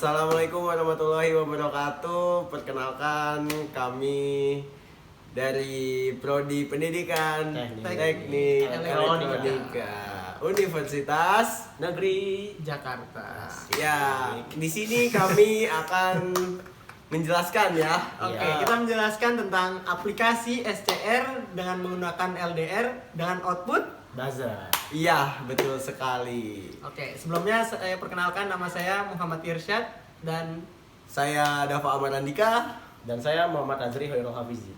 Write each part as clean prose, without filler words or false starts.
Assalamualaikum warahmatullahi wabarakatuh. Perkenalkan kami dari Prodi Pendidikan Teknik Elektronika Universitas Negeri Jakarta. Ya, di sini kami akan menjelaskan ya. Oke, kita menjelaskan tentang aplikasi SCR dengan menggunakan LDR dengan output buzzer. Iya, betul sekali. Oke, sebelumnya saya perkenalkan, nama saya Muhammad Irsyad dan Saya Dava Amarandika. Dan saya Muhammad Azri Hoirul Hafizi.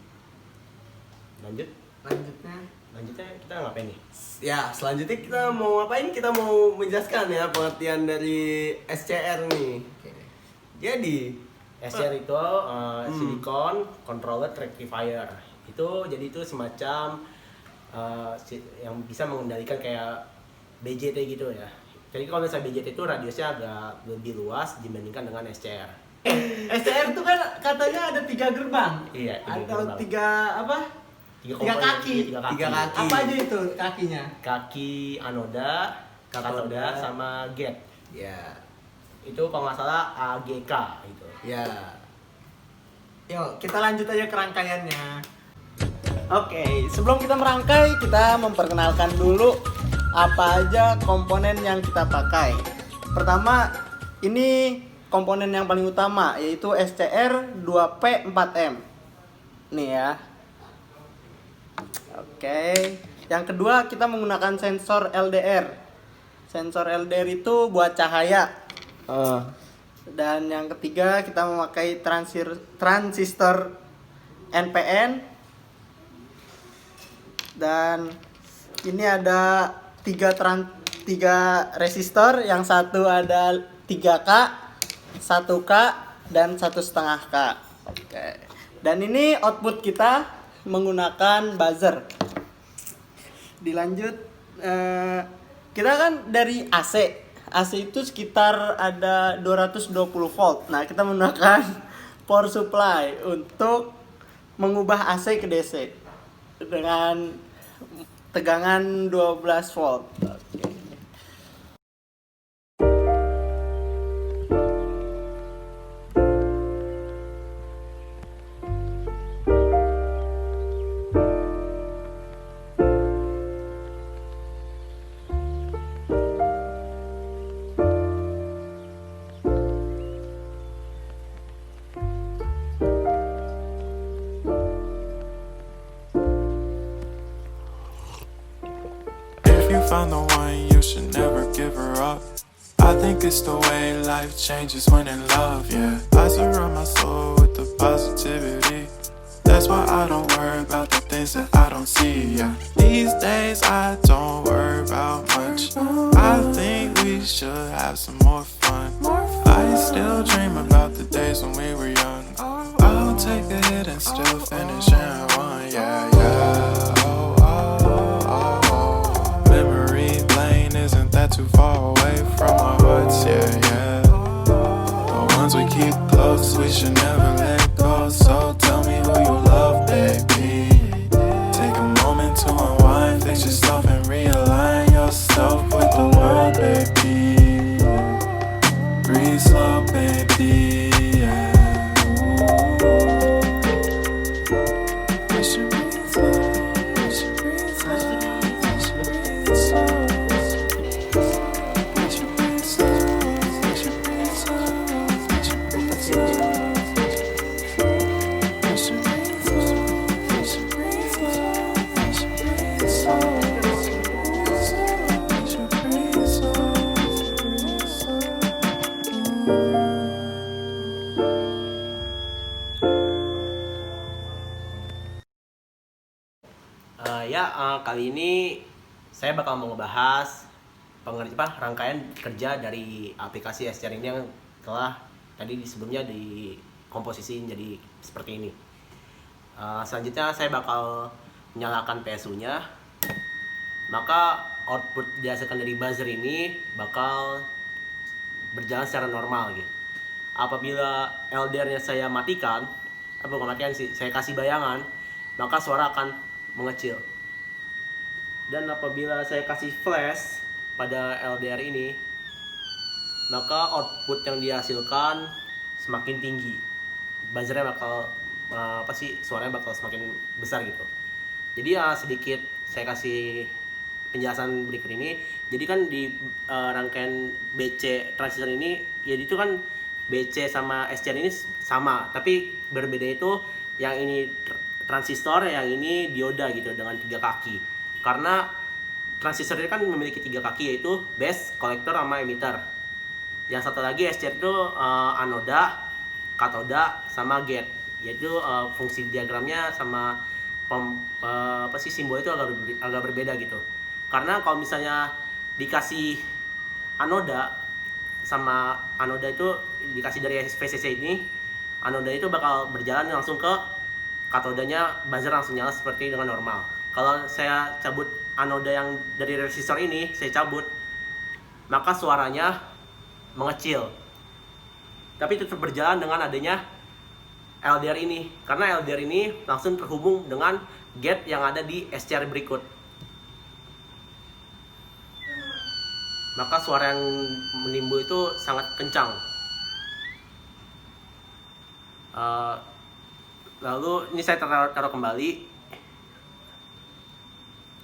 Lanjutnya kita ngapain nih? Ya, selanjutnya kita mau ngapain? Kita mau menjelaskan ya pengertian dari SCR nih. Jadi, SCR itu silicon controller rectifier. Itu semacam yang bisa mengendalikan kayak BJT gitu ya. Jadi kalau misalnya BJT itu radiusnya agak lebih luas dibandingkan dengan SCR. SCR itu kan katanya ada 3 gerbang. Iya, Ada 3 apa? 3 kaki. Tiga kaki. Apa aja itu kakinya? Kaki anoda, katoda, sama gate. Ya, Itu kalau nggak salah AGK gitu. ya. Yuk, kita lanjut aja ke rangkaiannya. Oke, sebelum kita merangkai, kita memperkenalkan dulu apa aja komponen yang kita pakai. Pertama, ini komponen yang paling utama, yaitu SCR 2P4M. Nih ya. Oke, yang kedua kita menggunakan sensor LDR. Sensor LDR itu buat cahaya. Dan yang ketiga kita memakai transistor NPN. Dan ini ada 3 resistor, yang satu ada 3K, 1K, dan 1,5K. Oke. Dan ini output kita menggunakan buzzer. Dilanjut, kita kan dari AC. AC itu sekitar ada 220 volt. Nah, kita menggunakan power supply untuk mengubah AC ke DC dengan tegangan 12 volt. Oke. If you found the one, you should never give her up. I think it's the way life changes when in love, yeah. I surround my soul with the positivity. That's why I don't worry about the things that I don't see, yeah. These days I don't worry about much. I think we should have some more fun. I still dream about the days when we were young. I'll take a hit and still finish in one, yeah, yeah. Oh, oh, oh, oh. Memory lane isn't that too far away from our hearts, yeah, yeah. The ones we keep close, we should never let go. So tell me who you love, baby. Take a moment to unwind, fix yourself and realign yourself with the world, baby. Breathe slow, baby, yeah. We should breathe slow, we should breathe slow, we should breathe slow. We should breathe slow, we should breathe slow, we should breathe slow. We should breathe slow, we should breathe slow, we should breathe slow. We should breathe slow, breathe slow. Kali ini saya bakal mau ngebahas rangkaian kerja dari aplikasi SCR ini yang telah tadi sebelumnya dikomposisiin jadi seperti ini. Selanjutnya saya bakal menyalakan PSU-nya. Maka output dihasilkan dari buzzer ini bakal berjalan secara normal gitu. Apabila LDR-nya saya matikan, bukan matikan sih, saya kasih bayangan, maka suara akan mengecil. Dan apabila saya kasih flash pada LDR ini, maka output yang dihasilkan semakin tinggi, buzzernya bakal suaranya bakal semakin besar gitu. Jadi ya sedikit saya kasih penjelasan berikut ini. Jadi kan di rangkaian BC transistor ini, ya itu kan BC sama SCR ini sama, tapi berbeda itu yang ini transistor, yang ini dioda gitu dengan 3 kaki. Karena transistor ini kan memiliki 3 kaki, yaitu base, kolektor, sama emitter. Yang satu lagi SCR itu anoda, katoda, sama gate. Yaitu fungsi diagramnya sama simbol itu agak berbeda gitu. Karena kalau misalnya dikasih anoda sama anoda itu dikasih dari VCC ini, anoda itu bakal berjalan langsung ke katodanya, buzzer langsung nyala seperti dengan normal. Kalau saya cabut anoda yang dari resistor ini, saya cabut, maka suaranya mengecil. Tapi tetap berjalan dengan adanya LDR ini, karena LDR ini langsung terhubung dengan gate yang ada di SCR berikut. Maka suara yang menimbul itu sangat kencang. Lalu ini saya taruh kembali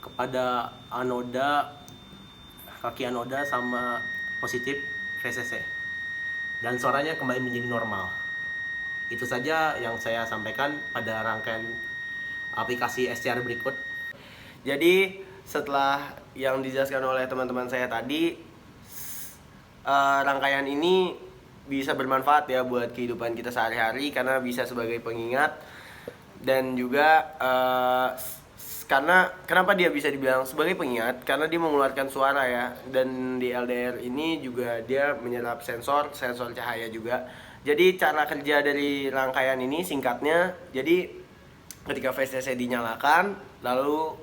kepada anoda, kaki anoda sama positif VCC, dan suaranya kembali menjadi normal. Itu saja yang saya sampaikan pada rangkaian aplikasi SCR berikut. Jadi setelah yang dijelaskan oleh teman-teman saya tadi, rangkaian ini bisa bermanfaat ya buat kehidupan kita sehari-hari, karena bisa sebagai pengingat. Dan juga karena kenapa dia bisa dibilang sebagai pengingat, karena dia mengeluarkan suara ya. Dan di LDR ini juga dia menyerap sensor cahaya juga. Jadi cara kerja dari rangkaian ini singkatnya, jadi ketika VCC dinyalakan, lalu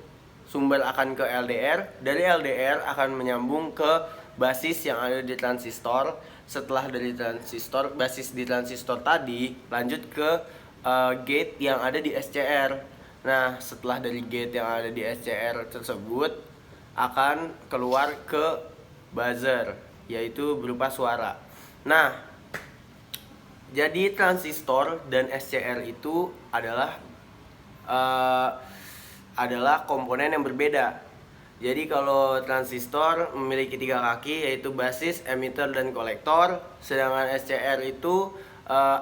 sumber akan ke LDR, dari LDR akan menyambung ke basis yang ada di transistor. Setelah dari transistor, basis di transistor tadi lanjut ke gate yang ada di SCR. Nah, setelah dari gate yang ada di SCR tersebut akan keluar ke buzzer, yaitu berupa suara. Nah, jadi transistor dan SCR itu adalah komponen yang berbeda. Jadi kalau transistor memiliki 3 kaki, yaitu basis, emitter, dan kolektor. Sedangkan SCR itu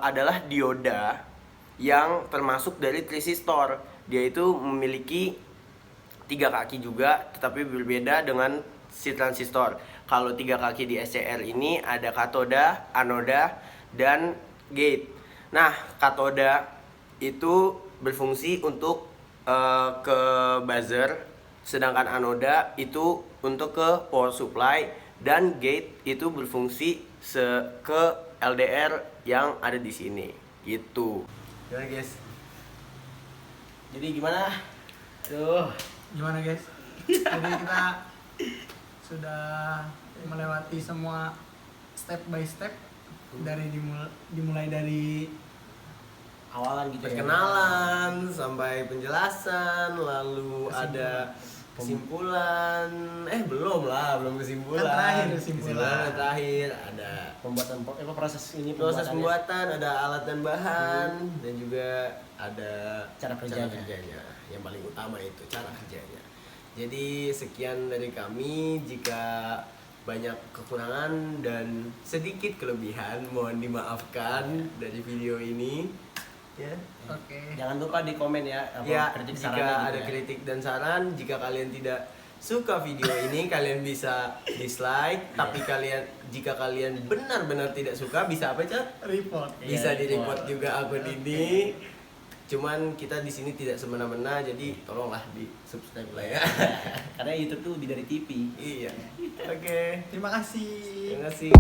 adalah dioda yang termasuk dari transistor. Dia itu memiliki 3 kaki juga, tetapi berbeda dengan si transistor. Kalau 3 kaki di SCR ini ada katoda, anoda, dan gate. Nah, katoda itu berfungsi untuk ke buzzer, sedangkan anoda itu untuk ke power supply, dan gate itu berfungsi ke LDR yang ada di sini. Gitu. Gimana guys? Jadi gimana? Gimana guys? Jadi kita sudah melewati semua step by step, dari dimulai dari Awalan gitu ya. Perkenalan sampai penjelasan, lalu ada kesimpulan. Belum kesimpulan. Kan terakhir kesimpulan. Terakhir ada Pembuatan proses proses pembuatannya. pembuatan, ada alat dan bahan, dan juga ada Cara kerjanya. Yang paling utama itu cara kerjanya. Jadi sekian dari kami. Jika banyak kekurangan dan sedikit kelebihan, mohon dimaafkan dari video ini. Ya. Oke. Jangan lupa di komen ya, kritik Jika sarannya gitu ada ya. kritik dan saran, jika kalian tidak suka video ini, kalian bisa dislike. Tapi jika kalian benar-benar tidak suka, bisa apa, Cat? Report. Bisa Iya, di-report juga akun ini. Cuman kita di sini tidak semena-mena, jadi tolonglah di-subscribe lah ya. Karena YouTube tuh lebih dari TV. Iya. Oke. Terima kasih. Terima kasih.